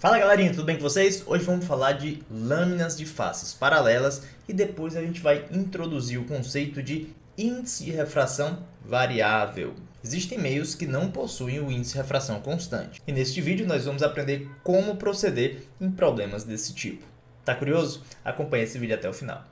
Fala galerinha, tudo bem com vocês? Hoje vamos falar de lâminas de faces paralelas e depois a gente vai introduzir o conceito de índice de refração variável. Existem meios que não possuem o índice de refração constante e neste vídeo nós vamos aprender como proceder em problemas desse tipo. Tá curioso? Acompanhe esse vídeo até o final.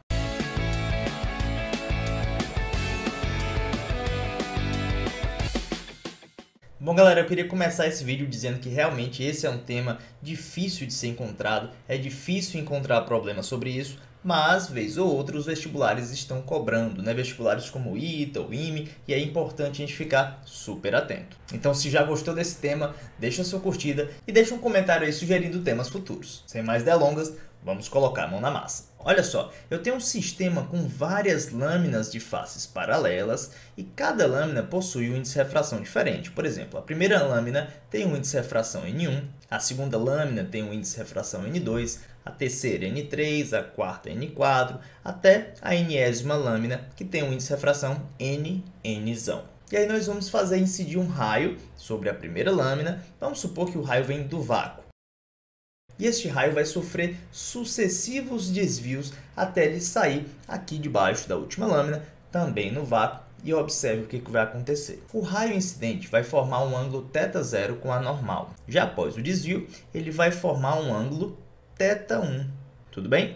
Bom galera, eu queria começar esse vídeo dizendo que realmente esse é um tema difícil de ser encontrado, é difícil encontrar problema sobre isso, mas vez ou outra os vestibulares estão cobrando, né? Vestibulares como o ITA, o IME, e é importante a gente ficar super atento. Então se já gostou desse tema, deixa a sua curtida e deixa um comentário aí sugerindo temas futuros. Sem mais delongas, vamos colocar a mão na massa. Olha só, eu tenho um sistema com várias lâminas de faces paralelas e cada lâmina possui um índice de refração diferente. Por exemplo, a primeira lâmina tem um índice de refração N1, a segunda lâmina tem um índice de refração N2, a terceira N3, a quarta N4, até a Nésima lâmina que tem um índice de refração NNzão. E aí nós vamos fazer incidir um raio sobre a primeira lâmina. Vamos supor que o raio vem do vácuo. E este raio vai sofrer sucessivos desvios até ele sair aqui debaixo da última lâmina, também no vácuo, e observe o que vai acontecer. O raio incidente vai formar um ângulo θ0 com a normal. Já após o desvio, ele vai formar um ângulo θ1. Tudo bem?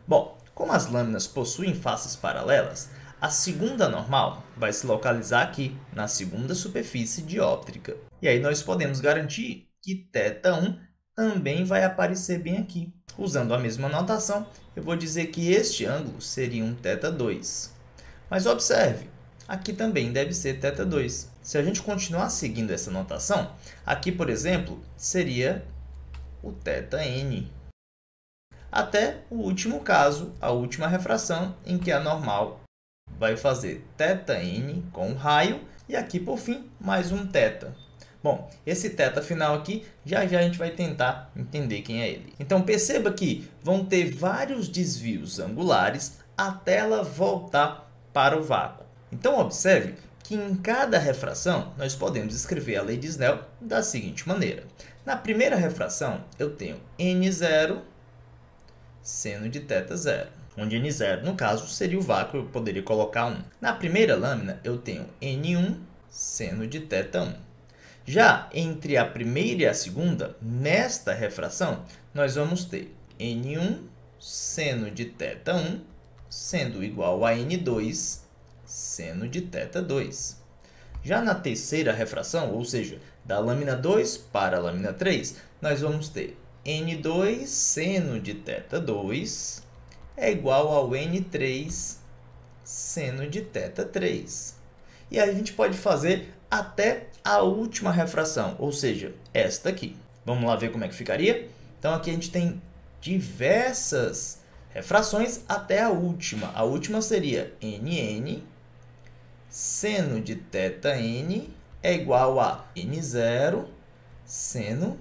Bom, como as lâminas possuem faces paralelas, a segunda normal vai se localizar aqui, na segunda superfície dióptrica. E aí nós podemos garantir que θ1 também vai aparecer bem aqui. Usando a mesma notação, eu vou dizer que este ângulo seria um θ2. Mas observe, aqui também deve ser θ2. Se a gente continuar seguindo essa notação, aqui, por exemplo, seria o θn. Até o último caso, a última refração, em que a normal vai fazer θn com o raio e aqui, por fim, mais um θ. Bom, esse θ final aqui, já a gente vai tentar entender quem é ele. Então, perceba que vão ter vários desvios angulares até ela voltar para o vácuo. Então, observe que em cada refração, nós podemos escrever a lei de Snell da seguinte maneira. Na primeira refração, eu tenho N0 seno de θ0, onde N0, no caso, seria o vácuo, eu poderia colocar 1. Na primeira lâmina, eu tenho N1 seno de θ1. Já entre a primeira e a segunda, nesta refração, nós vamos ter N1 seno de θ1 sendo igual a N2 seno de θ2. Já na terceira refração, ou seja, da lâmina 2 para a lâmina 3, nós vamos ter N2 seno de θ2 é igual ao N3 seno de θ3. E aí a gente pode fazer até a última refração, ou seja, esta aqui. Vamos lá ver como é que ficaria? Então, aqui a gente tem diversas refrações até a última. A última seria NN seno de θn é igual a N0 seno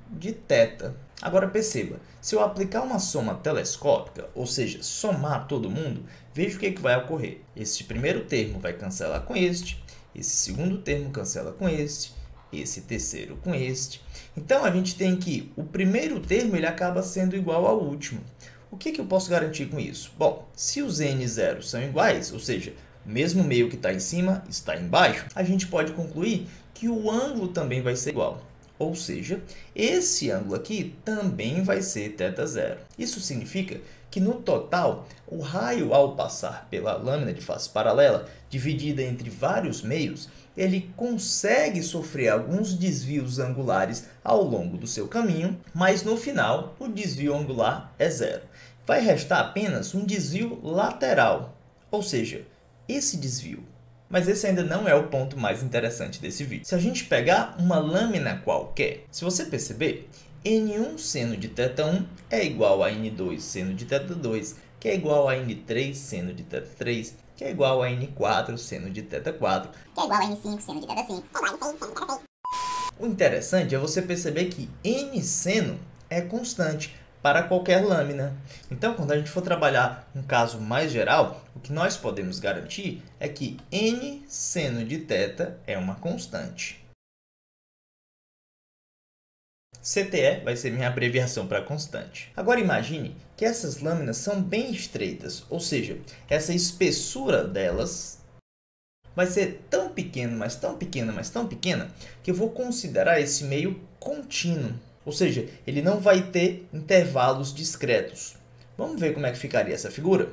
de θ. Agora perceba, se eu aplicar uma soma telescópica, ou seja, somar todo mundo, veja o que vai ocorrer. Este primeiro termo vai cancelar com este, esse segundo termo cancela com este, esse terceiro com este. Então, a gente tem que o primeiro termo ele acaba sendo igual ao último. O que eu posso garantir com isso? Bom, se os n0 são iguais, ou seja, o mesmo meio que está em cima está embaixo, a gente pode concluir que o ângulo também vai ser igual. Ou seja, esse ângulo aqui também vai ser θ0. Isso significa que, no total, o raio, ao passar pela lâmina de face paralela, dividida entre vários meios, ele consegue sofrer alguns desvios angulares ao longo do seu caminho, mas, no final, o desvio angular é zero. Vai restar apenas um desvio lateral, ou seja, esse desvio. Mas esse ainda não é o ponto mais interessante desse vídeo. Se a gente pegar uma lâmina qualquer, se você perceber, N1 seno de θ1 é igual a N2 seno de θ2, que é igual a N3 seno de θ3, que é igual a N4 seno de θ4, que é igual a N5 seno de θ5, que é igual a N6 seno de θ6. O interessante é você perceber que N seno é constante para qualquer lâmina. Então, quando a gente for trabalhar um caso mais geral, o que nós podemos garantir é que n seno de θ é uma constante. CTE vai ser minha abreviação para constante. Agora imagine que essas lâminas são bem estreitas, ou seja, essa espessura delas vai ser tão pequena, mas tão pequena, mas tão pequena, que eu vou considerar esse meio contínuo. Ou seja, ele não vai ter intervalos discretos. Vamos ver como é que ficaria essa figura?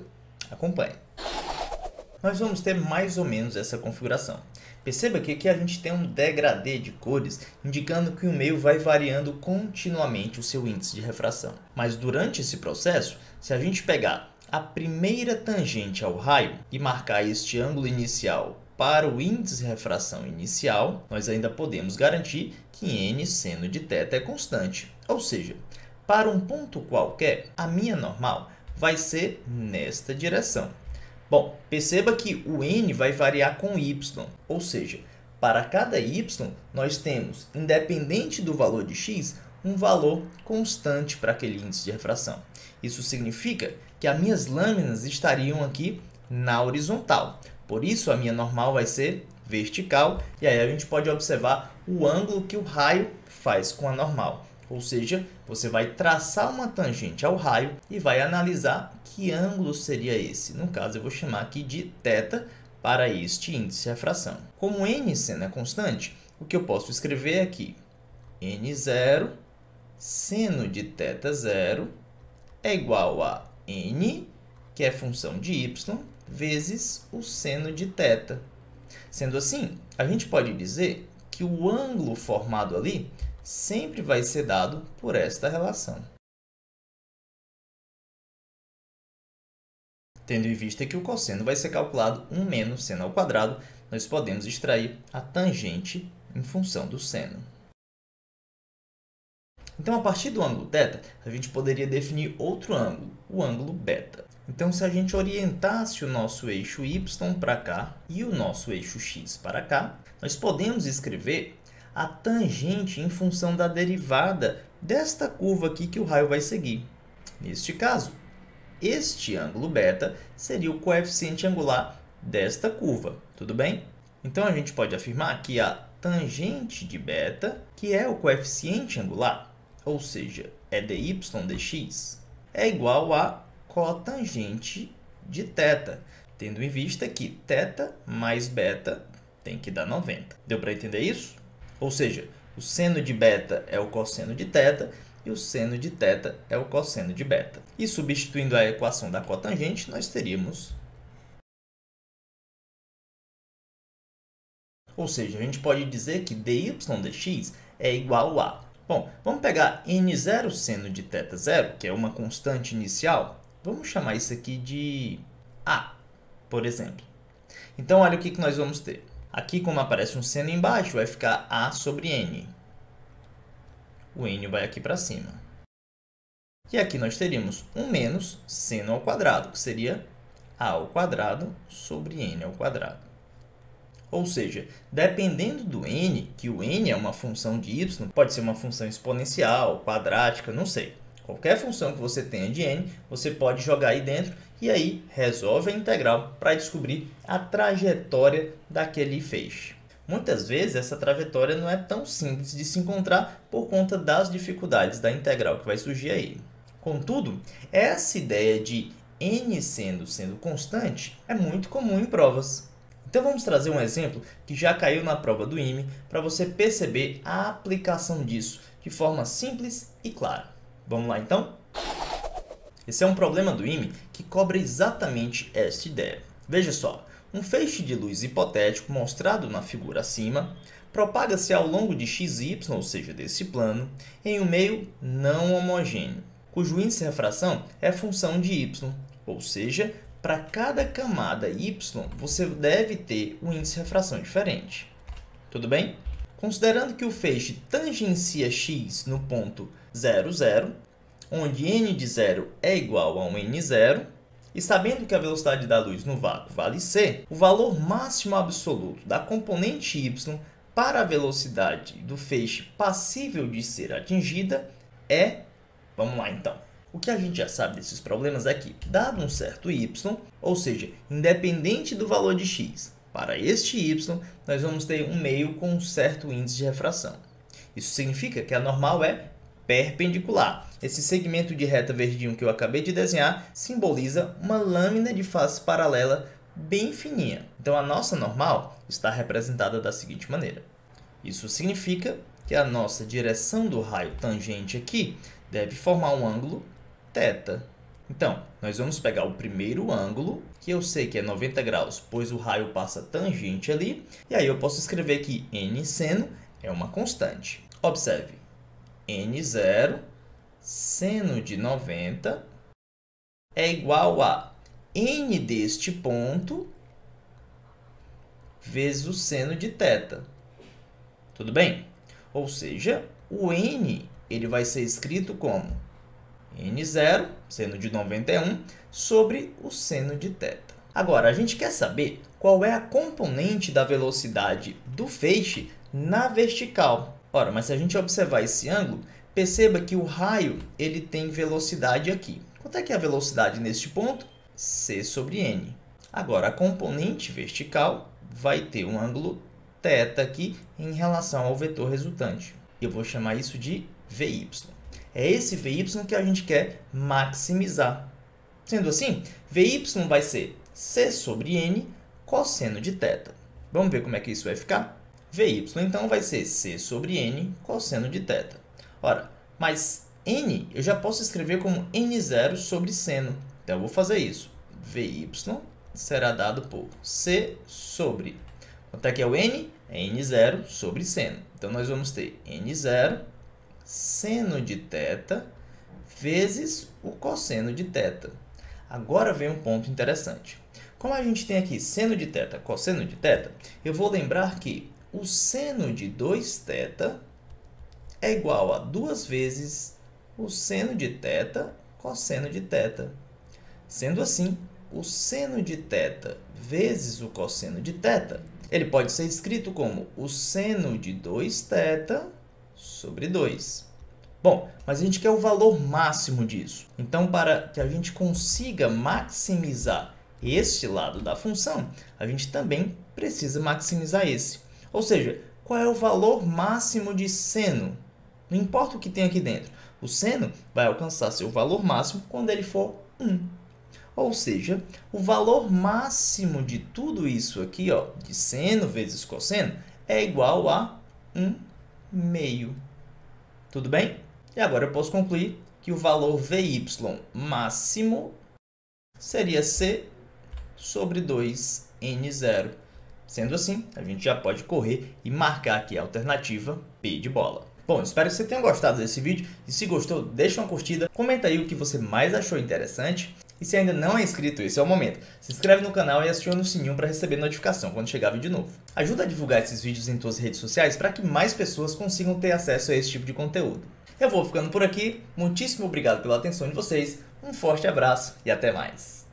Acompanhe. Nós vamos ter mais ou menos essa configuração. Perceba que aqui a gente tem um degradê de cores, indicando que o meio vai variando continuamente o seu índice de refração. Mas durante esse processo, se a gente pegar a primeira tangente ao raio e marcar este ângulo inicial para o índice de refração inicial, nós ainda podemos garantir que n seno de θ é constante. Ou seja, para um ponto qualquer, a minha normal vai ser nesta direção. Bom, perceba que o n vai variar com y, ou seja, para cada y nós temos, independente do valor de x, um valor constante para aquele índice de refração. Isso significa que as minhas lâminas estariam aqui na horizontal. Por isso, a minha normal vai ser vertical, e aí a gente pode observar o ângulo que o raio faz com a normal. Ou seja, você vai traçar uma tangente ao raio e vai analisar que ângulo seria esse. No caso, eu vou chamar aqui de θ para este índice de refração. Como n seno é constante, o que eu posso escrever aqui? n0 seno de θ0 é igual a n, que é função de y, vezes o seno de θ. Sendo assim, a gente pode dizer que o ângulo formado ali sempre vai ser dado por esta relação. Tendo em vista que o cosseno vai ser calculado 1 menos seno ao quadrado, nós podemos extrair a tangente em função do seno. Então, a partir do ângulo θ, a gente poderia definir outro ângulo, o ângulo β. Então, se a gente orientasse o nosso eixo y para cá e o nosso eixo x para cá, nós podemos escrever a tangente em função da derivada desta curva aqui que o raio vai seguir. Neste caso, este ângulo β seria o coeficiente angular desta curva, tudo bem? Então, a gente pode afirmar que a tangente de β, que é o coeficiente angular, ou seja, é dy dx, é igual a cotangente de θ, tendo em vista que θ mais β tem que dar 90. Deu para entender isso? Ou seja, o seno de β é o cosseno de θ e o seno de θ é o cosseno de β. E substituindo a equação da cotangente, nós teríamos... Ou seja, a gente pode dizer que dy dx é igual a... Bom, vamos pegar n0 seno de θ0, que é uma constante inicial. Vamos chamar isso aqui de A, por exemplo. Então, olha o que nós vamos ter. Aqui, como aparece um seno embaixo, vai ficar A sobre N. O N vai aqui para cima. E aqui nós teríamos 1 menos seno ao quadrado, que seria A ao quadrado sobre N ao quadrado. Ou seja, dependendo do n, que o n é uma função de y, pode ser uma função exponencial, quadrática, não sei. Qualquer função que você tenha de n, você pode jogar aí dentro e aí resolve a integral para descobrir a trajetória daquele feixe. Muitas vezes essa trajetória não é tão simples de se encontrar por conta das dificuldades da integral que vai surgir aí. Contudo, essa ideia de n sendo constante é muito comum em provas. Então vamos trazer um exemplo que já caiu na prova do IME para você perceber a aplicação disso de forma simples e clara. Vamos lá então? Esse é um problema do IME que cobra exatamente esta ideia. Veja só, um feixe de luz hipotético mostrado na figura acima propaga-se ao longo de xy, ou seja, desse plano, em um meio não homogêneo, cujo índice de refração é função de y, ou seja, para cada camada y, você deve ter um índice de refração diferente. Tudo bem? Considerando que o feixe tangencia x no ponto 0, 0, onde n de 0 é igual a um n0, e sabendo que a velocidade da luz no vácuo vale c, o valor máximo absoluto da componente y para a velocidade do feixe passível de ser atingida é... Vamos lá então. O que a gente já sabe desses problemas é que, dado um certo y, ou seja, independente do valor de x, para este y, nós vamos ter um meio com um certo índice de refração. Isso significa que a normal é perpendicular. Esse segmento de reta verdinho que eu acabei de desenhar simboliza uma lâmina de face paralela bem fininha. Então a nossa normal está representada da seguinte maneira. Isso significa que a nossa direção do raio tangente aqui deve formar um ângulo θ. Então, nós vamos pegar o primeiro ângulo, que eu sei que é 90 graus, pois o raio passa tangente ali, e aí eu posso escrever que n seno é uma constante. Observe, n0 seno de 90 é igual a n deste ponto vezes o seno de θ. Tudo bem? Ou seja, o n ele vai ser escrito como n0, seno de 91, sobre o seno de θ. Agora, a gente quer saber qual é a componente da velocidade do feixe na vertical. Ora, mas se a gente observar esse ângulo, perceba que o raio ele tem velocidade aqui. Quanto é que é a velocidade neste ponto? C sobre n. Agora, a componente vertical vai ter um ângulo θ aqui em relação ao vetor resultante. Eu vou chamar isso de VY. É esse VY que a gente quer maximizar. Sendo assim, VY vai ser C sobre N cosseno de θ. Vamos ver como é que isso vai ficar? VY, então, vai ser C sobre N cosseno de θ. Ora, mas N eu já posso escrever como N0 sobre seno. Então, eu vou fazer isso. VY será dado por C sobre... Quanto é que é o N? É N0 sobre seno. Então, nós vamos ter N0 seno de θ vezes o cosseno de θ. Agora vem um ponto interessante. Como a gente tem aqui seno de θ, cosseno de θ, eu vou lembrar que o seno de 2θ é igual a 2 vezes o seno de θ cosseno de θ. Sendo assim, o seno de θ vezes o cosseno de θ, ele pode ser escrito como o seno de 2θ sobre 2. Bom, mas a gente quer o valor máximo disso. Então, para que a gente consiga maximizar este lado da função, a gente também precisa maximizar esse. Ou seja, qual é o valor máximo de seno? Não importa o que tem aqui dentro. O seno vai alcançar seu valor máximo quando ele for 1. Ou seja, o valor máximo de tudo isso aqui, ó, de seno vezes cosseno, é igual a 1/2. Tudo bem? E agora eu posso concluir que o valor VY máximo seria C sobre 2N0. Sendo assim, a gente já pode correr e marcar aqui a alternativa P de bola. Bom, espero que você tenha gostado desse vídeo. E se gostou, deixa uma curtida, comenta aí o que você mais achou interessante. E se ainda não é inscrito, esse é o momento. Se inscreve no canal e aciona o sininho para receber notificação quando chegar vídeo novo. Ajuda a divulgar esses vídeos em suas redes sociais para que mais pessoas consigam ter acesso a esse tipo de conteúdo. Eu vou ficando por aqui. Muitíssimo obrigado pela atenção de vocês. Um forte abraço e até mais.